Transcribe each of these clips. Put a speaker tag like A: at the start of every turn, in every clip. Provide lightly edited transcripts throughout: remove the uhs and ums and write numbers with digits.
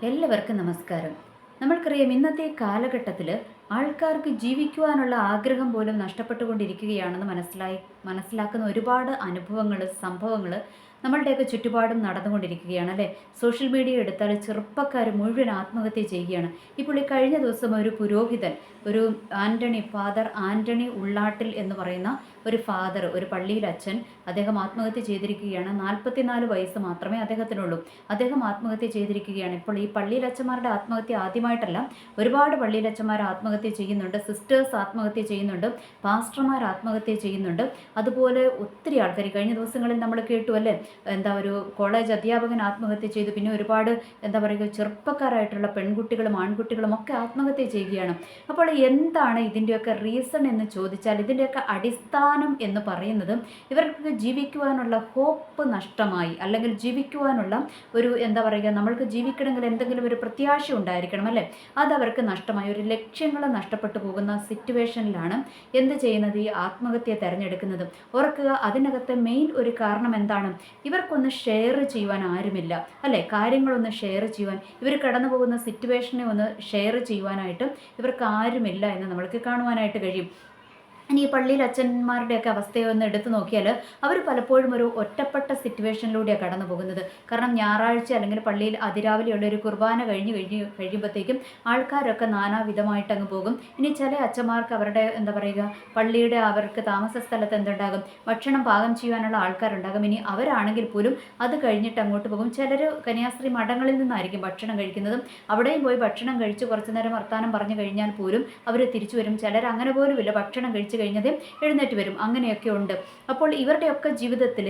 A: എല്ലാവർക്കും നമസ്കാരം. നമ്മൾക്കറിയാം ഇന്നത്തെ കാലഘട്ടത്തിൽ ആൾക്കാർക്ക് ജീവിക്കുവാനുള്ള ആഗ്രഹം പോലും നഷ്ടപ്പെട്ടുകൊണ്ടിരിക്കുകയാണെന്ന് മനസ്സിലാക്കുന്ന ഒരുപാട് അനുഭവങ്ങൾ, സംഭവങ്ങൾ നമ്മളുടെയൊക്കെ ചുറ്റുപാടും നടന്നുകൊണ്ടിരിക്കുകയാണ് അല്ലേ. സോഷ്യൽ മീഡിയ എടുത്താൽ ചെറുപ്പക്കാർ മുഴുവൻ ആത്മഹത്യ ചെയ്യുകയാണ്. ഇപ്പോൾ ഈ കഴിഞ്ഞ ദിവസം ഒരു പുരോഹിതൻ, ഒരു ഫാദർ ആൻ്റണി ഉള്ളാട്ടിൽ എന്ന് പറയുന്ന ഒരു ഫാദർ, ഒരു പള്ളിയിൽ അച്ഛൻ, അദ്ദേഹം ആത്മഹത്യ ചെയ്തിരിക്കുകയാണ്. 44 വയസ്സ് മാത്രമേ അദ്ദേഹത്തിനുള്ളൂ. അദ്ദേഹം ആത്മഹത്യ ചെയ്തിരിക്കുകയാണ്. ഇപ്പോൾ ഈ പള്ളിയിലച്ചന്മാരുടെ ആത്മഹത്യ ആദ്യമായിട്ടല്ല, ഒരുപാട് പള്ളിയിലച്ചന്മാർ ആത്മഹത്യ ചെയ്യുന്നുണ്ട്, സിസ്റ്റേഴ്സ് ആത്മഹത്യ ചെയ്യുന്നുണ്ട്, പാസ്റ്റർമാർ ആത്മഹത്യ ചെയ്യുന്നുണ്ട്. അതുപോലെ ഒത്തിരി ആൾക്കാർ കഴിഞ്ഞ ദിവസങ്ങളിൽ നമ്മൾ കേട്ടു അല്ലേ, ഒരു കോളേജ് അധ്യാപകൻ ആത്മഹത്യ ചെയ്തു. പിന്നെ ഒരുപാട് ചെറുപ്പക്കാരായിട്ടുള്ള പെൺകുട്ടികളും ആൺകുട്ടികളും ഒക്കെ ആത്മഹത്യ ചെയ്യുകയാണ്. അപ്പോൾ എന്താണ് ഇതിൻ്റെയൊക്കെ റീസൺ എന്ന് ചോദിച്ചാൽ, ഇതിൻ്റെയൊക്കെ അടിസ്ഥാനം എന്ന് പറയുന്നത് ഇവർക്ക് ജീവിക്കുവാനുള്ള ഹോപ്പ് നഷ്ടമായി, അല്ലെങ്കിൽ ജീവിക്കുവാനുള്ള ഒരു നമ്മൾക്ക് ജീവിക്കണമെങ്കിൽ എന്തെങ്കിലും ഒരു പ്രത്യാശ ഉണ്ടായിരിക്കണം അല്ലേ, അതവർക്ക് നഷ്ടമായി. ഒരു ലക്ഷ്യങ്ങൾ നഷ്ടപ്പെട്ടു പോകുന്ന സിറ്റുവേഷനിലാണ് എന്ത് ചെയ്യുന്നത്, ഈ ആത്മഹത്യ തിരഞ്ഞെടുക്കുന്നത്. ഓർക്കുക, അതിനകത്തെ മെയിൻ ഒരു കാരണം എന്താണ്, ഇവർക്കൊന്ന് ഷെയർ ചെയ്യുവാൻ ആരുമില്ല അല്ലേ. കാര്യങ്ങളൊന്ന് ഷെയർ ചെയ്യുവാൻ, ഇവർ കടന്നു പോകുന്ന സിറ്റുവേഷനെ ഒന്ന് ഷെയർ ചെയ്യുവാനായിട്ട് ഇവർക്ക് ആരുമില്ല എന്ന് നമ്മൾക്ക് കാണുവാനായിട്ട് കഴിയും. ഇനി ഈ പള്ളിയിൽ അച്ഛന്മാരുടെയൊക്കെ അവസ്ഥയെ ഒന്ന് എടുത്തു നോക്കിയാൽ അവർ പലപ്പോഴും ഒരു ഒറ്റപ്പെട്ട സിറ്റുവേഷനിലൂടെയാണ് കടന്നു പോകുന്നത്. കാരണം ഞായറാഴ്ച അല്ലെങ്കിൽ പള്ളിയിൽ അതിരാവിലെയുള്ള ഒരു കുർബാന കഴിയുമ്പോഴത്തേക്കും ആൾക്കാരൊക്കെ നാനാവിധമായിട്ട് അങ്ങ് പോകും. ഇനി ചില അച്ഛന്മാർക്ക് അവരുടെ പള്ളിയുടെ അവർക്ക് താമസ സ്ഥലത്ത് എന്തുണ്ടാകും, ഭക്ഷണം പാകം ചെയ്യാനുള്ള ആൾക്കാരുണ്ടാകും. ഇനി അവരാണെങ്കിൽ പോലും അത് കഴിഞ്ഞിട്ട് അങ്ങോട്ട് പോകും. ചിലർ കന്യാസ്ത്രീ മഠങ്ങളിൽ നിന്നായിരിക്കും ഭക്ഷണം കഴിക്കുന്നതും അവിടെയും പോയി ഭക്ഷണം കഴിച്ച് കുറച്ചു നേരം വർത്താനം പറഞ്ഞു കഴിഞ്ഞാൽ പോലും അവർ തിരിച്ചു വരും. ചിലർ അങ്ങനെ പോലും ഇല്ല, ഭക്ഷണം കഴിച്ച് കഴിഞ്ഞത് എഴുന്നേറ്റ് വരും. അങ്ങനെയൊക്കെ ഉണ്ട്. അപ്പോൾ ഇവരുടെയൊക്കെ ജീവിതത്തിൽ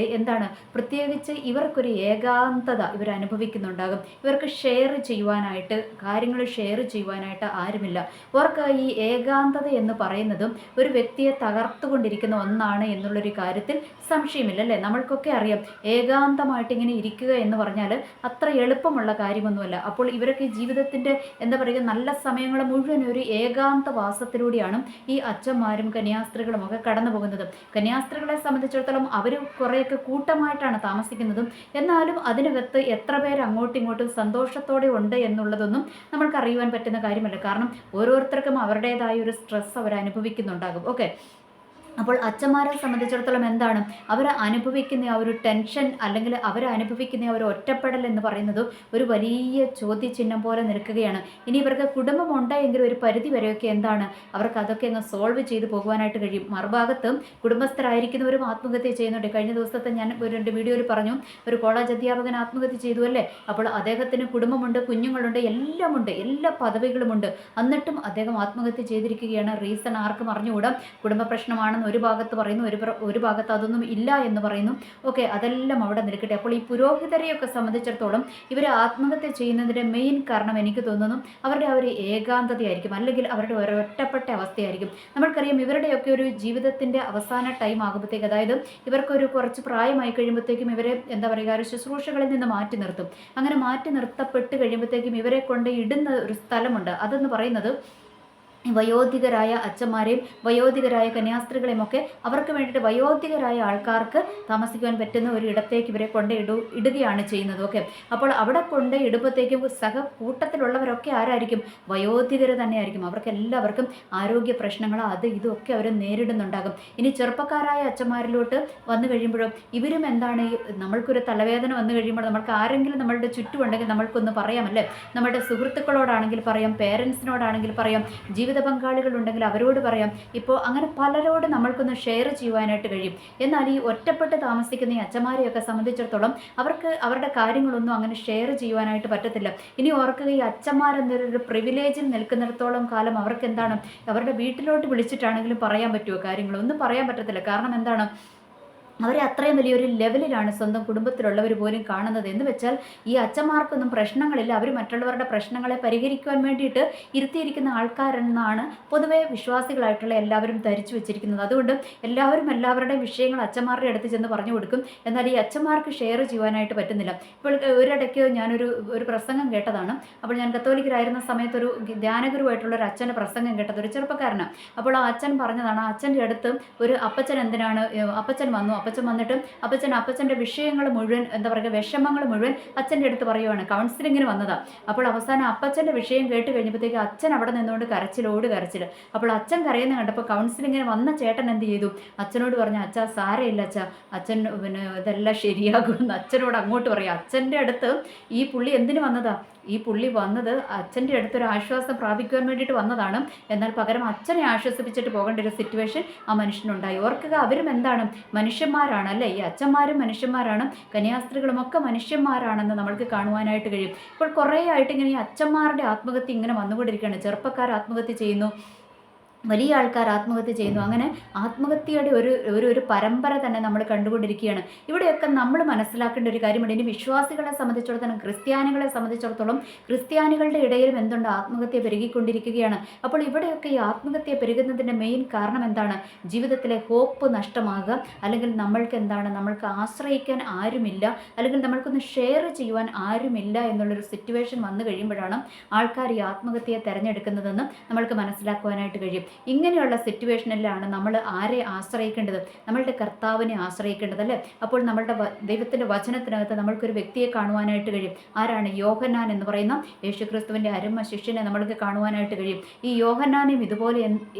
A: പ്രത്യേകിച്ച് ഇവർക്കൊരു ഏകാന്തത ഇവർ അനുഭവിക്കുന്നുണ്ടാകും. ഇവർക്ക് ഷെയർ ചെയ്യുവാനായിട്ട്, കാര്യങ്ങൾ ഷെയർ ചെയ്യുവാനായിട്ട് ആരുമില്ല. അവർക്ക് ഈ ഏകാന്തത എന്ന് പറയുന്നതും ഒരു വ്യക്തിയെ തകർത്തുകൊണ്ടിരിക്കുന്ന ഒന്നാണ് എന്നുള്ളൊരു കാര്യത്തിൽ സംശയമില്ല അല്ലേ. നമ്മൾക്കൊക്കെ അറിയാം, ഏകാന്തമായിട്ട് ഇങ്ങനെ ഇരിക്കുക എന്ന് പറഞ്ഞാൽ അത്ര എളുപ്പമുള്ള കാര്യമൊന്നുമല്ല. അപ്പോൾ ഇവരൊക്കെ ജീവിതത്തിൻ്റെ നല്ല സമയങ്ങൾ മുഴുവൻ ഒരു ഏകാന്തവാസത്തിലൂടെയാണ് ഈ അച്ഛന്മാരും കന്യാസ്ത്രീകളും ഒക്കെ കടന്നു പോകുന്നത്. കന്യാസ്ത്രീകളെ സംബന്ധിച്ചിടത്തോളം അവർ കുറേയൊക്കെ കൂട്ടമായിട്ടാണ് താമസിക്കുന്നതും. എന്നാലും അതിനകത്ത് എത്ര പേര് അങ്ങോട്ടും ഇങ്ങോട്ടും സന്തോഷത്തോടെ ഉണ്ട് എന്നുള്ളതൊന്നും നമ്മൾക്ക് അറിയുവാൻ പറ്റുന്ന കാര്യമല്ല. കാരണം ഓരോരുത്തർക്കും അവരുടേതായ ഒരു സ്ട്രെസ് അവർ അനുഭവിക്കുന്നുണ്ടാകും. ഓക്കെ, അപ്പോൾ അച്ഛന്മാരെ സംബന്ധിച്ചിടത്തോളം അവർ അനുഭവിക്കുന്ന ആ ഒരു ടെൻഷൻ, അല്ലെങ്കിൽ അവർ അനുഭവിക്കുന്ന ആ ഒരു ഒറ്റപ്പെടൽ എന്ന് പറയുന്നത് ഒരു വലിയ ചോദ്യചിഹ്നം പോലെ നിൽക്കുകയാണ്. ഇനി ഇവർക്ക് കുടുംബമുണ്ടെങ്കിൽ ഒരു പരിധി വരെയൊക്കെ അവർക്ക് അതൊക്കെ അങ്ങ് സോൾവ് ചെയ്ത് പോകുവാനായിട്ട് കഴിയും. മറുഭാഗത്ത് കുടുംബസ്ഥരായിരിക്കുന്നവരും ആത്മഹത്യ ചെയ്യുന്നുണ്ട്. കഴിഞ്ഞ ദിവസത്തെ ഞാൻ ഒരു വീഡിയോയിൽ പറഞ്ഞു, ഒരു കോളേജ് അധ്യാപകൻ ആത്മഹത്യ ചെയ്തു അല്ലേ. അപ്പോൾ അദ്ദേഹത്തിന് കുടുംബമുണ്ട്, കുഞ്ഞുങ്ങളുണ്ട്, എല്ലാമുണ്ട്, എല്ലാ പദവികളുമുണ്ട്. എന്നിട്ടും അദ്ദേഹം ആത്മഹത്യ ചെയ്തിരിക്കുകയാണ്. റീസൺ ആർക്കും അറിഞ്ഞുകൂടാ. കുടുംബ പ്രശ്നമാണെന്ന് ഒരു ഭാഗത്ത് പറയുന്നു, ഒരു ഭാഗത്ത് അതൊന്നും ഇല്ല എന്ന് പറയുന്നു. ഓക്കെ, അതെല്ലാം അവിടെ നിൽക്കട്ടെ. അപ്പോൾ ഈ പുരോഹിതരെയൊക്കെ സംബന്ധിച്ചിടത്തോളം ഇവർ ആത്മഹത്യ ചെയ്യുന്നതിൻ്റെ മെയിൻ കാരണം എനിക്ക് തോന്നുന്നു അവരുടെ ആ ഒരു ഏകാന്തതയായിരിക്കും, അല്ലെങ്കിൽ അവരുടെ ഒരൊറ്റപ്പെട്ട അവസ്ഥയായിരിക്കും. നമ്മൾക്കറിയാം, ഇവരുടെയൊക്കെ ഒരു ജീവിതത്തിൻ്റെ അവസാന ടൈം ആകുമ്പോഴത്തേക്ക്, അതായത് ഇവർക്കൊരു കുറച്ച് പ്രായമായി കഴിയുമ്പോഴത്തേക്കും ഇവരെ ഒരു ശുശ്രൂഷകളിൽ നിന്ന് മാറ്റി നിർത്തും. അങ്ങനെ മാറ്റി നിർത്തപ്പെട്ട് കഴിയുമ്പോഴത്തേക്കും ഇവരെ കൊണ്ട് ഇടുന്ന ഒരു സ്ഥലമുണ്ട്. അതെന്ന് പറയുന്നത് വയോധികരായ അച്ഛന്മാരെയും വയോധികരായ കന്യാസ്ത്രീകളെയും ഒക്കെ അവർക്ക് വേണ്ടിയിട്ട് വയോധികരായ ആൾക്കാർക്ക് താമസിക്കുവാൻ പറ്റുന്ന ഒരു ഇടത്തേക്ക് ഇവരെ ഇടുകയാണ് ചെയ്യുന്നത്. ഓക്കെ, അപ്പോൾ അവിടെ ഇടുമ്പോഴത്തേക്കും കൂട്ടത്തിലുള്ളവരൊക്കെ ആരായിരിക്കും, വയോധികർ തന്നെയായിരിക്കും. അവർക്ക് എല്ലാവർക്കും ആരോഗ്യ പ്രശ്നങ്ങൾ അത് ഇതൊക്കെ അവർ നേരിടുന്നുണ്ടാകും. ഇനി ചെറുപ്പക്കാരായ അച്ഛന്മാരിലോട്ട് വന്നു കഴിയുമ്പോഴും ഇവരും നമ്മൾക്കൊരു തലവേദന വന്നു കഴിയുമ്പോൾ നമ്മൾക്ക് ആരെങ്കിലും നമ്മളുടെ ചുറ്റുമുണ്ടെങ്കിൽ നമ്മൾക്കൊന്ന് പറയാമല്ലേ. നമ്മുടെ സുഹൃത്തുക്കളോടാണെങ്കിൽ പറയാം, പേരൻസിനോടാണെങ്കിൽ പറയാം, ജീവിത പങ്കാളികൾ ഉണ്ടെങ്കിൽ അവരോട് പറയാം. ഇപ്പോൾ അങ്ങനെ പലരോട് നമ്മൾക്കൊന്ന് ഷെയർ ചെയ്യുവാനായിട്ട് കഴിയും. എന്നാൽ ഈ ഒറ്റപ്പെട്ട് താമസിക്കുന്ന ഈ അച്ഛന്മാരെയൊക്കെ സംബന്ധിച്ചിടത്തോളം അവർക്ക് അവരുടെ കാര്യങ്ങളൊന്നും അങ്ങനെ ഷെയർ ചെയ്യുവാനായിട്ട് പറ്റത്തില്ല. ഇനി ഓർക്കുക, ഈ അച്ഛന്മാരെന്നൊരു പ്രിവിലേജിൽ നിൽക്കുന്നിടത്തോളം കാലം അവർക്ക് അവരുടെ വീട്ടിലോട്ട് വിളിച്ചിട്ടാണെങ്കിലും പറയാൻ പറ്റുമോ കാര്യങ്ങളൊന്നും പറയാൻ പറ്റത്തില്ല. കാരണം അവരെ അത്രയും വലിയൊരു ലെവലിലാണ് സ്വന്തം കുടുംബത്തിലുള്ളവർ പോലും കാണുന്നത്. എന്ന് വെച്ചാൽ ഈ അച്ഛന്മാർക്കൊന്നും പ്രശ്നങ്ങളില്ല, അവർ മറ്റുള്ളവരുടെ പ്രശ്നങ്ങളെ പരിഹരിക്കുവാൻ വേണ്ടിയിട്ട് ഇരുത്തിയിരിക്കുന്ന ആൾക്കാരെന്നാണ് പൊതുവെ വിശ്വാസികളായിട്ടുള്ള എല്ലാവരും ധരിച്ചു വെച്ചിരിക്കുന്നത്. അതുകൊണ്ട് എല്ലാവരുടെയും വിഷയങ്ങൾ അച്ഛന്മാരുടെ അടുത്ത് ചെന്ന് പറഞ്ഞു കൊടുക്കും. എന്നാൽ ഈ അച്ഛന്മാർക്ക് ഷെയർ ചെയ്യുവാനായിട്ട് പറ്റുന്നില്ല. ഇപ്പോൾ ഒരിടയ്ക്ക് ഞാനൊരു പ്രസംഗം കേട്ടതാണ്. അപ്പോൾ ഞാൻ കത്തോലിക്കരായിരുന്ന സമയത്ത് ഒരു ധ്യാനഗുരുവായിട്ടുള്ള ഒരു അച്ഛൻ്റെ പ്രസംഗം കേട്ടത്, ഒരു ചെറുപ്പക്കാരനാണ്. അപ്പോൾ ആ അച്ഛൻ പറഞ്ഞതാണ്, ആ അച്ഛൻ്റെ അടുത്ത് ഒരു അപ്പച്ചൻ വന്നു. അപ്പച്ചൻ വന്നിട്ട് അപ്പച്ചൻ്റെ വിഷയങ്ങൾ മുഴുവൻ, എന്താ പറയുക, വിഷമങ്ങൾ മുഴുവൻ അച്ഛൻ്റെ അടുത്ത് പറയുവാണ്. കൗൺസിലിങ്ങിന് വന്നതാണ്. അപ്പോൾ അവസാനം അപ്പച്ചൻ്റെ വിഷയം കേട്ട് കഴിഞ്ഞപ്പോഴത്തേക്ക് അച്ഛൻ അവിടെ നിന്നുകൊണ്ട് കരച്ചിൽ. അപ്പോൾ അച്ഛൻ കരയുന്ന കണ്ടപ്പോൾ കൗൺസിലിങ്ങിന് വന്ന ചേട്ടൻ എന്ത് ചെയ്തു? അച്ഛനോട് പറഞ്ഞു, അച്ഛാ സാരമില്ല അച്ഛാ, അച്ഛൻ പിന്നെ ഇതെല്ലാം ശരിയാകുമെന്ന് അച്ഛനോട് അങ്ങോട്ട് പറയാം. അച്ഛൻ്റെ അടുത്ത് ഈ പുള്ളി എന്തിനു വന്നതാ? ഈ പുള്ളി വന്നത് അച്ഛൻ്റെ അടുത്തൊരു ആശ്വാസം പ്രാപിക്കുവാൻ വേണ്ടിയിട്ട് വന്നതാണ്. എന്നാൽ പകരം അച്ഛനെ ആശ്വസിപ്പിച്ചിട്ട് പോകേണ്ട ഒരു സിറ്റുവേഷൻ ആ മനുഷ്യനുണ്ടായി. ഓർക്കുക, അവരും എന്താണ്? മനുഷ്യന്മാരാണ് അല്ലേ? ഈ അച്ഛന്മാരും മനുഷ്യന്മാരാണ്, കന്യാസ്ത്രീകളുമൊക്കെ മനുഷ്യന്മാരാണെന്ന് നമ്മൾക്ക് കാണുവാനായിട്ട് കഴിയും. ഇപ്പോൾ കുറേ ആയിട്ട് ഇങ്ങനെ ഈ അച്ഛന്മാരുടെ ആത്മഹത്യ ഇങ്ങനെ വന്നുകൊണ്ടിരിക്കുകയാണ്. ചെറുപ്പക്കാർ ആത്മഹത്യ ചെയ്യുന്നു, വലിയ ആൾക്കാർ ആത്മഹത്യ ചെയ്യുന്നു. അങ്ങനെ ആത്മഹത്യയുടെ ഒരു പരമ്പര തന്നെ നമ്മൾ കണ്ടുകൊണ്ടിരിക്കുകയാണ്. ഇവിടെയൊക്കെ നമ്മൾ മനസ്സിലാക്കേണ്ട ഒരു കാര്യമുണ്ട്. ഇനി വിശ്വാസികളെ സംബന്ധിച്ചിടത്തോളം, ക്രിസ്ത്യാനികളെ സംബന്ധിച്ചിടത്തോളം, ക്രിസ്ത്യാനികളുടെ ഇടയിലും എന്തുണ്ട്? ആത്മഹത്യ പെരുകിക്കൊണ്ടിരിക്കുകയാണ്. അപ്പോൾ ഇവിടെയൊക്കെ ഈ ആത്മഹത്യ പെരുകുന്നതിൻ്റെ മെയിൻ കാരണം എന്താണ്? ജീവിതത്തിലെ ഹോപ്പ് നഷ്ടമാകുക, അല്ലെങ്കിൽ നമ്മൾക്ക് എന്താണ്, നമ്മൾക്ക് ആശ്രയിക്കാൻ ആരുമില്ല, അല്ലെങ്കിൽ നമ്മൾക്കൊന്ന് ഷെയർ ചെയ്യുവാൻ ആരുമില്ല എന്നുള്ളൊരു സിറ്റുവേഷൻ വന്നു കഴിയുമ്പോഴാണ് ആൾക്കാർ ഈ ആത്മഹത്യയെ തിരഞ്ഞെടുക്കുന്നതെന്ന് നമ്മൾക്ക് മനസ്സിലാക്കുവാനായിട്ട് കഴിയും. ഇങ്ങനെയുള്ള സിറ്റുവേഷനിലാണ് നമ്മൾ ആരെ ആശ്രയിക്കേണ്ടത്? നമ്മളുടെ കർത്താവിനെ ആശ്രയിക്കേണ്ടത് അല്ലേ? അപ്പോൾ നമ്മളുടെ ദൈവത്തിൻ്റെ വചനത്തിനകത്ത് നമ്മൾക്കൊരു വ്യക്തിയെ കാണുവാനായിട്ട് കഴിയും. ആരാണ്? യോഹന്നാൻ എന്ന് പറയുന്ന യേശുക്രിസ്തുവിൻ്റെ അരുമ ശിഷ്യനെ നമ്മൾക്ക് കാണുവാനായിട്ട് കഴിയും. ഈ യോഹന്നാനെയും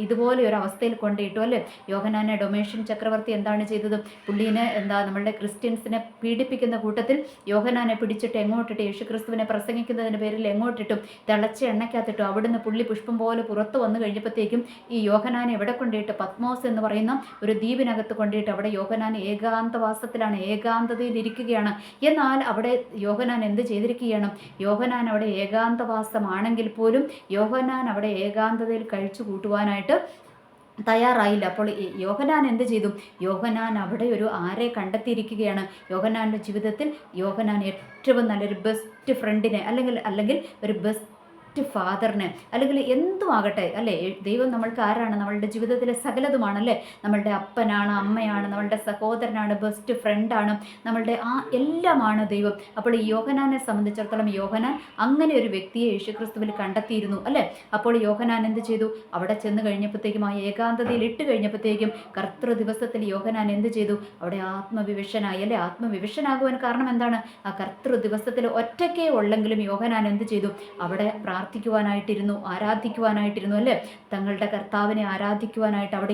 A: ഇതുപോലെ ഒരു അവസ്ഥയിൽ കൊണ്ടിട്ടു അല്ലേ? യോഹന്നാനെ ഡൊമേഷ്യൻ ചക്രവർത്തി എന്താണ് ചെയ്തത്? പുള്ളീനെ നമ്മളുടെ ക്രിസ്ത്യൻസിനെ പീഡിപ്പിക്കുന്ന കൂട്ടത്തിൽ യോഹന്നാനെ പിടിച്ചിട്ട് എങ്ങോട്ടിട്ട്? യേശുക്രിസ്തുവിനെ പ്രസംഗിക്കുന്നതിൻ്റെ പേരിൽ എങ്ങോട്ടിട്ടും? തിളച്ച എണ്ണയ്ക്കകത്തിട്ടു. അവിടുന്ന് പുള്ളി പുഷ്പം പോലെ പുറത്ത് വന്നു കഴിഞ്ഞപ്പോഴത്തേക്കും ഈ യോഹന്നാനെ എവിടെ കൊണ്ടിട്ട്? പത്മോസ് എന്ന് പറയുന്ന ഒരു ദ്വീപിനകത്ത് കൊണ്ടിട്ട് അവിടെ യോഹന്നാൻ ഏകാന്തവാസത്തിലാണ്, ഏകാന്തതയിൽ ഇരിക്കുകയാണ്. എന്നാൽ അവിടെ യോഹന്നാൻ എന്ത് ചെയ്തിരിക്കുകയാണ്? യോഹന്നാൻ അവിടെ ഏകാന്തവാസമാണെങ്കിൽ പോലും യോഹന്നാൻ അവിടെ ഏകാന്തതയിൽ കഴിച്ചു കൂട്ടുവാനായിട്ട് തയ്യാറായില്ല. അപ്പോൾ യോഹന്നാൻ എന്ത് ചെയ്തു? യോഹന്നാൻ അവിടെ ഒരു ആരെ കണ്ടെത്തിയിരിക്കുകയാണ്? യോഹന്നാൻ്റെ ജീവിതത്തിൽ യോഹന്നാൻ ഏറ്റവും നല്ലൊരു ബെസ്റ്റ് ഫ്രണ്ടിനെ, അല്ലെങ്കിൽ ഒരു ബെസ്റ്റ് ഫാദറിന്, അല്ലെങ്കിൽ എന്തും ആകട്ടെ അല്ലേ? ദൈവം നമ്മൾക്ക് ആരാണ്? നമ്മളുടെ ജീവിതത്തിലെ സകലതുമാണല്ലേ? നമ്മളുടെ അപ്പനാണ്, അമ്മയാണ്, നമ്മളുടെ സഹോദരനാണ്, ബെസ്റ്റ് ഫ്രണ്ടാണ്, നമ്മളുടെ എല്ലാമാണ് ദൈവം. അപ്പോൾ ഈ യോഹന്നാനെ സംബന്ധിച്ചിടത്തോളം യോഹന്നാൻ അങ്ങനെ ഒരു വ്യക്തിയെ യേശുക്രിസ്തുവിൽ കണ്ടെത്തിയിരുന്നു അല്ലേ? അപ്പോൾ യോഹന്നാൻ എന്ത് ചെയ്തു? അവിടെ ചെന്ന് കഴിഞ്ഞപ്പോഴത്തേക്കും, ആ ഏകാന്തതയിൽ ഇട്ട് കഴിഞ്ഞപ്പോഴത്തേക്കും, കർത്തൃ ദിവസത്തിൽ യോഹന്നാൻ എന്ത് ചെയ്തു? അവിടെ ആത്മവിവശനായി അല്ലേ? ആത്മവിവശനാകുവാൻ കാരണം എന്താണ്? ആ കർത്തൃ ദിവസത്തിൽ ഒറ്റയ്ക്കേ ഉള്ളെങ്കിലും യോഹന്നാൻ എന്ത് ചെയ്തു? അവിടെ പ്രാർത്ഥിക്കുവാനായിട്ടിരുന്നു, ആരാധിക്കുവാനായിട്ടിരുന്നു അല്ലേ? തങ്ങളുടെ കർത്താവിനെ ആരാധിക്കുവാനായിട്ട് അവിടെ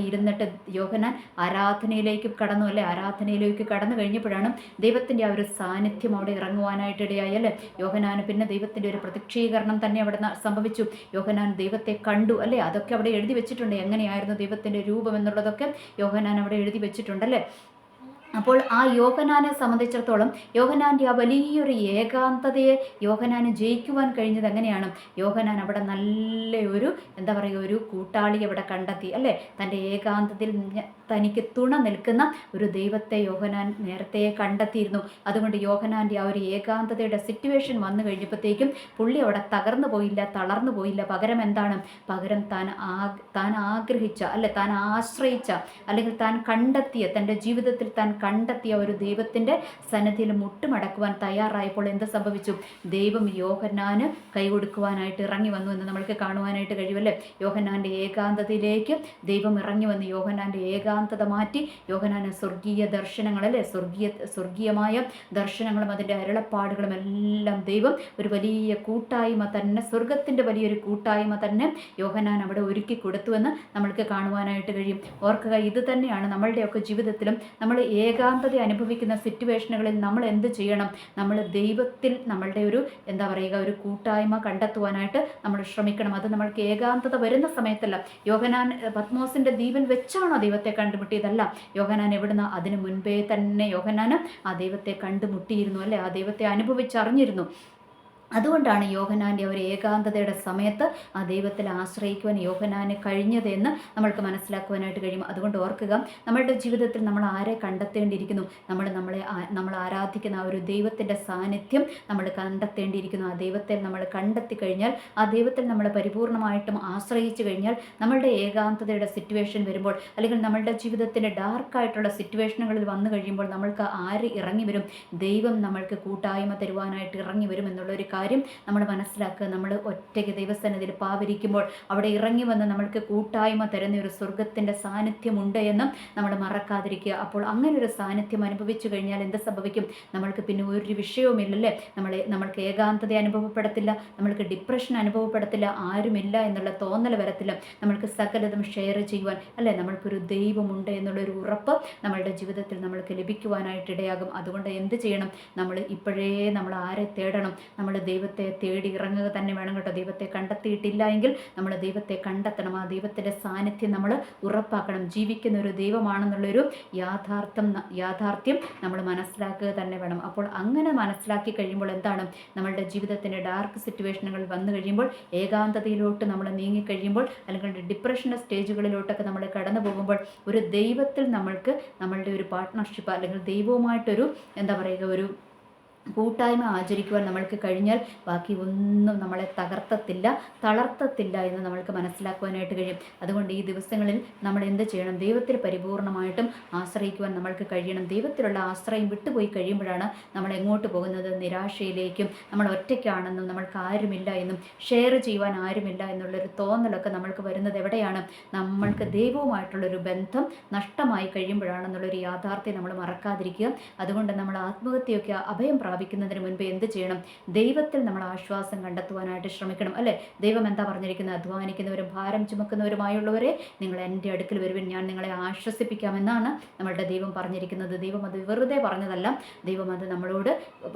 A: ഇരുന്നിട്ട് യോഹന്നാൻ ആരാധനയിലേക്ക് കടന്നു അല്ലേ? ആരാധനയിലേക്ക് കടന്നു കഴിഞ്ഞപ്പോഴാണ് ദൈവത്തിൻ്റെ ആ ഒരു സാന്നിധ്യം അവിടെ ഇറങ്ങുവാനായിട്ട് ഇടയായി അല്ലേ? യോഹന്നാന് പിന്നെ ദൈവത്തിൻ്റെ ഒരു പ്രത്യക്ഷീകരണം തന്നെ അവിടെ സംഭവിച്ചു. യോഹന്നാൻ ദൈവത്തെ കണ്ടു അല്ലേ? അതൊക്കെ അവിടെ എഴുതി വെച്ചിട്ടുണ്ട്. എങ്ങനെയായിരുന്നു ദൈവത്തിൻ്റെ രൂപം എന്നുള്ളതൊക്കെ യോഹന്നാൻ അവിടെ എഴുതി വെച്ചിട്ടുണ്ടല്ലേ? അപ്പോൾ ആ യോഹന്നാനെ സംബന്ധിച്ചിടത്തോളം യോഹന്നാൻ്റെ ആ വലിയൊരു ഏകാന്തതയെ യോഹന്നാന് ജയിക്കുവാൻ കഴിഞ്ഞത് എങ്ങനെയാണ്? യോഹന്നാൻ അവിടെ നല്ല ഒരു കൂട്ടാളി അവിടെ കണ്ടെത്തി അല്ലേ? തൻ്റെ ഏകാന്തതയിൽ തനിക്ക് തുണ നിൽക്കുന്ന ഒരു ദൈവത്തെ യോഹന്നാൻ നേരത്തെ കണ്ടെത്തിയിരുന്നു. അതുകൊണ്ട് യോഹന്നാൻ്റെ ആ ഒരു ഏകാന്തതയുടെ സിറ്റുവേഷൻ വന്നു കഴിഞ്ഞപ്പോഴത്തേക്കും പുള്ളി അവിടെ തകർന്നു പോയില്ല, തളർന്നു പോയില്ല. പകരം എന്താണ്? പകരം താൻ ആഗ്രഹിച്ച അല്ലെ, താൻ ആശ്രയിച്ച, അല്ലെങ്കിൽ താൻ കണ്ടെത്തിയ, തൻ്റെ ജീവിതത്തിൽ താൻ കണ്ടെത്തിയ ഒരു ദൈവത്തിൻ്റെ സന്നിധിയിൽ മുട്ടുമടക്കുവാൻ തയ്യാറായപ്പോൾ എന്ത് സംഭവിച്ചു? ദൈവം യോഹന്നാന് കൈകൊടുക്കുവാനായിട്ട് ഇറങ്ങി വന്നു എന്ന് നമ്മൾക്ക് കാണുവാനായിട്ട് കഴിയുമല്ലേ? യോഹന്നാൻ്റെ ഏകാന്തതയിലേക്ക് ദൈവം ഇറങ്ങി വന്ന് യോഹന്നാൻ്റെ ഏകാന്തത മാറ്റി യോഹന്നാന് സ്വർഗീയ ദർശനങ്ങളല്ലേ, സ്വർഗീയമായ ദർശനങ്ങളും അതിൻ്റെ അരുളപ്പാടുകളും എല്ലാം ദൈവം ഒരു വലിയ കൂട്ടായ്മ തന്നെ, സ്വർഗത്തിൻ്റെ വലിയൊരു കൂട്ടായ്മ തന്നെ യോഹന്നാൻ അവിടെ ഒരുക്കി കൊടുത്തുവെന്ന് നമ്മൾക്ക് കാണുവാനായിട്ട് കഴിയും. ഓർക്കുക, ഇത് തന്നെയാണ് നമ്മളുടെയൊക്കെ ജീവിതത്തിലും നമ്മൾ ഏകാന്തത അനുഭവിക്കുന്ന സിറ്റുവേഷനുകളിൽ നമ്മൾ എന്ത് ചെയ്യണം? നമ്മൾ ദൈവത്തിൽ നമ്മളുടെ ഒരു കൂട്ടായ്മ കണ്ടെത്തുവാനായിട്ട് നമ്മൾ ശ്രമിക്കണം. അത് നമ്മൾക്ക് ഏകാന്തത വരുന്ന സമയത്തല്ല. യോഹന്നാൻ പത്മോസിൻ്റെ ദ്വീപിൽ വെച്ചാണോ ദൈവത്തെ കണ്ടുമുട്ടിയതല്ല. യോഹന്നാൻ എവിടുന്ന്? അതിനു മുൻപേ തന്നെ യോഹന്നാൻ ആ ദൈവത്തെ കണ്ടുമുട്ടിയിരുന്നു അല്ലേ? ആ ദൈവത്തെ അനുഭവിച്ചറിഞ്ഞിരുന്നു. അതുകൊണ്ടാണ് യോഹന്നാൻ്റെ ഒരു ഏകാന്തതയുടെ സമയത്ത് ആ ദൈവത്തിൽ ആശ്രയിക്കുവാൻ യോഹന്നാന് കഴിഞ്ഞതെന്ന് നമ്മൾക്ക് മനസ്സിലാക്കുവാനായിട്ട് കഴിയും. അതുകൊണ്ട് ഓർക്കുക, നമ്മളുടെ ജീവിതത്തിൽ നമ്മൾ ആരെ കണ്ടെത്തേണ്ടിയിരിക്കുന്നു? നമ്മൾ ആരാധിക്കുന്ന ആ ഒരു ദൈവത്തിൻ്റെ സാന്നിധ്യം നമ്മൾ കണ്ടെത്തേണ്ടിയിരിക്കുന്നു. ആ ദൈവത്തെ നമ്മൾ കണ്ടെത്തി കഴിഞ്ഞാൽ, ആ ദൈവത്തിൽ നമ്മൾ പരിപൂർണമായിട്ടും ആശ്രയിച്ചു കഴിഞ്ഞാൽ, നമ്മളുടെ ഏകാന്തതയുടെ സിറ്റുവേഷൻ വരുമ്പോൾ, അല്ലെങ്കിൽ നമ്മളുടെ ജീവിതത്തിൻ്റെ ഡാർക്കായിട്ടുള്ള സിറ്റുവേഷനുകളിൽ വന്നു കഴിയുമ്പോൾ നമ്മൾക്ക് ആര് ഇറങ്ങി വരും? ദൈവം നമ്മൾക്ക് കൂട്ടായ്മ തരുവാനായിട്ട് ഇറങ്ങി വരും എന്നുള്ളൊരു കാര്യം നമ്മൾ മനസ്സിലാക്കുക. നമ്മൾ ഒറ്റയ്ക്ക് ദൈവസന്നിധിയിൽ പാവരിക്കുമ്പോൾ അവിടെ ഇറങ്ങി വന്ന് നമ്മൾക്ക് കൂട്ടായ്മ തരുന്ന ഒരു സ്വർഗത്തിൻ്റെ സാന്നിധ്യമുണ്ട് എന്നും നമ്മൾ മറക്കാതിരിക്കുക. അപ്പോൾ അങ്ങനെ ഒരു സാന്നിധ്യം അനുഭവിച്ചു കഴിഞ്ഞാൽ എന്ത് സംഭവിക്കും? നമ്മൾക്ക് പിന്നെ ഒരു വിഷയവുമില്ലല്ലേ. നമ്മൾക്ക് ഏകാന്തത അനുഭവപ്പെടത്തില്ല, നമ്മൾക്ക് ഡിപ്രഷൻ അനുഭവപ്പെടത്തില്ല, ആരുമില്ല എന്നുള്ള തോന്നൽ വരത്തില്ല. നമ്മൾക്ക് സകലതും ഷെയർ ചെയ്യുവാൻ അല്ലേ, നമ്മൾക്കൊരു ദൈവമുണ്ട് എന്നുള്ളൊരു ഉറപ്പ് നമ്മളുടെ ജീവിതത്തിൽ നമ്മൾക്ക് ലഭിക്കുവാനായിട്ട് ഇടയാകും. അതുകൊണ്ട് എന്ത് ചെയ്യണം? നമ്മൾ ഇപ്പോഴേ നമ്മൾ ആരെ തേടണം? നമ്മൾ ദൈവത്തെ തേടി ഇറങ്ങുക തന്നെ വേണം കേട്ടോ. ദൈവത്തെ കണ്ടെത്തിയിട്ടില്ല എങ്കിൽ നമ്മൾ ദൈവത്തെ കണ്ടെത്തണം. ആ ദൈവത്തിൻ്റെ സാന്നിധ്യം നമ്മൾ ഉറപ്പാക്കണം. ജീവിക്കുന്ന ഒരു ദൈവമാണെന്നുള്ളൊരു യാഥാർത്ഥ്യം നമ്മൾ മനസ്സിലാക്കുക തന്നെ വേണം. അപ്പോൾ അങ്ങനെ മനസ്സിലാക്കി കഴിയുമ്പോൾ എന്താണ്? നമ്മളുടെ ജീവിതത്തിൻ്റെ ഡാർക്ക് സിറ്റുവേഷനുകൾ വന്നു കഴിയുമ്പോൾ, ഏകാന്തതയിലോട്ട് നമ്മൾ നീങ്ങിക്കഴിയുമ്പോൾ, അല്ലെങ്കിൽ ഡിപ്രഷൻ്റെ സ്റ്റേജുകളിലോട്ടൊക്കെ നമ്മൾ കടന്നു പോകുമ്പോൾ, ഒരു ദൈവത്തിൽ നമ്മൾക്ക് നമ്മളുടെ ഒരു പാർട്ട്ണർഷിപ്പ് അല്ലെങ്കിൽ ദൈവവുമായിട്ടൊരു എന്താ പറയുക, ഒരു കൂട്ടായ്മ ആചരിക്കുവാൻ നമ്മൾക്ക് കഴിഞ്ഞാൽ ബാക്കി ഒന്നും നമ്മളെ തളർത്തത്തില്ല എന്ന് നമ്മൾക്ക് മനസ്സിലാക്കുവാനായിട്ട് കഴിയും. അതുകൊണ്ട് ഈ ദിവസങ്ങളിൽ നമ്മൾ എന്ത് ചെയ്യണം? ദൈവത്തിൽ പരിപൂർണമായിട്ടും ആശ്രയിക്കുവാൻ നമ്മൾക്ക് കഴിയണം. ദൈവത്തിലുള്ള ആശ്രയം വിട്ടുപോയി കഴിയുമ്പോഴാണ് നമ്മൾ എങ്ങോട്ട് പോകുന്നത്? നിരാശയിലേക്കും, നമ്മൾ ഒറ്റയ്ക്കാണെന്നും നമ്മൾക്ക് ആരുമില്ല എന്നും ഷെയർ ചെയ്യുവാൻ ആരുമില്ല എന്നുള്ളൊരു തോന്നലൊക്കെ നമ്മൾക്ക് വരുന്നത് എവിടെയാണ്? നമ്മൾക്ക് ദൈവവുമായിട്ടുള്ളൊരു ബന്ധം നഷ്ടമായി കഴിയുമ്പോഴാണെന്നുള്ളൊരു യാഥാർത്ഥ്യം നമ്മൾ മറക്കാതിരിക്കുക. അതുകൊണ്ട് നമ്മൾ ആത്മഹത്യയൊക്കെ അഭയം പ്രാപിക്കുന്നതിന് മുൻപ് എന്ത് ചെയ്യണം? ദൈവത്തിൽ നമ്മൾ ആശ്വാസം കണ്ടെത്തുവാനായിട്ട് ശ്രമിക്കണം അല്ലേ. ദൈവം എന്താ പറഞ്ഞിരിക്കുന്നത്? അധ്വാനിക്കുന്നവരും ഭാരം ചുമക്കുന്നവരുമായുള്ളവരെ നിങ്ങൾ എൻ്റെ അടുക്കൽ വരുവിൻ, ഞാൻ നിങ്ങളെ ആശ്വസിപ്പിക്കാമെന്നാണ് നമ്മളുടെ ദൈവം പറഞ്ഞിരിക്കുന്നത്. ദൈവം അത് വെറുതെ പറഞ്ഞതല്ല. ദൈവം അത് നമ്മളോട്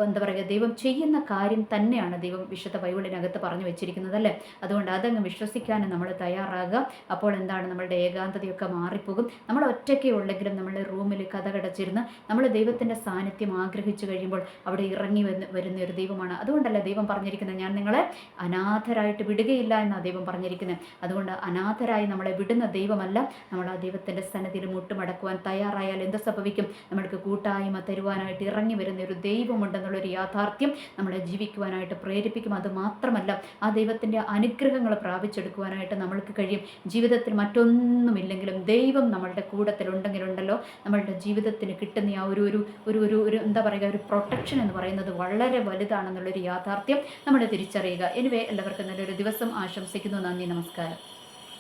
A: എന്താ പറയുക, ദൈവം ചെയ്യുന്ന കാര്യം തന്നെയാണ് ദൈവം വിശുദ്ധ ബൈബിളിനകത്ത് പറഞ്ഞു വെച്ചിരിക്കുന്നത് അല്ലേ. അതുകൊണ്ട് അതങ്ങ് വിശ്വസിക്കാനും നമ്മൾ തയ്യാറാകുക. അപ്പോൾ എന്താണ്? നമ്മളുടെ ഏകാന്തതയൊക്കെ മാറിപ്പോകും. നമ്മൾ ഒറ്റയ്ക്കേ ഉള്ളെങ്കിലും നമ്മളുടെ റൂമിൽ കഥകടച്ചിരുന്ന് നമ്മൾ ദൈവത്തിൻ്റെ സാന്നിധ്യം ആഗ്രഹിച്ചു കഴിയുമ്പോൾ അവിടെ ഇറങ്ങി വരുന്ന ഒരു ദൈവമാണ്. അതുകൊണ്ടല്ല ദൈവം പറഞ്ഞിരിക്കുന്നത്, ഞാൻ നിങ്ങളെ അനാഥരായിട്ട് വിടുകയില്ല എന്നാണ് ദൈവം പറഞ്ഞിരിക്കുന്നത്. അതുകൊണ്ട് അനാഥരായി നമ്മളെ വിടുന്ന ദൈവമല്ല. നമ്മൾ ആ ദൈവത്തിൻ്റെ സന്നിധിയിൽ മുട്ടുമടക്കുവാൻ തയ്യാറായാൽ എന്ത് സംഭവിക്കും? നമ്മൾക്ക് കൂട്ടായ്മ തരുവാനായിട്ട് ഇറങ്ങി വരുന്ന ഒരു ദൈവമുണ്ടെന്നുള്ളൊരു യാഥാർത്ഥ്യം നമ്മളെ ജീവിക്കുവാനായിട്ട് പ്രേരിപ്പിക്കും. അതുമാത്രമല്ല, ആ ദൈവത്തിൻ്റെ അനുഗ്രഹങ്ങൾ പ്രാപിച്ചെടുക്കുവാനായിട്ട് നമ്മൾക്ക് കഴിയും. ജീവിതത്തിൽ മറ്റൊന്നുമില്ലെങ്കിലും ദൈവം നമ്മളുടെ കൂട്ടത്തിലുണ്ടെങ്കിലുണ്ടല്ലോ, നമ്മളുടെ ജീവിതത്തിന് കിട്ടുന്ന ആ ഒരു എന്താ പറയുക, ഒരു പ്രൊട്ടക്ഷൻ എന്ന് പറയുന്നത് വളരെ വലുതാണെന്നുള്ളൊരു യാഥാർത്ഥ്യം നമ്മൾ തിരിച്ചറിയുക. എനിവേ, എല്ലാവർക്കും നല്ലൊരു ദിവസം ആശംസിക്കുന്നു. നന്ദി, നമസ്കാരം.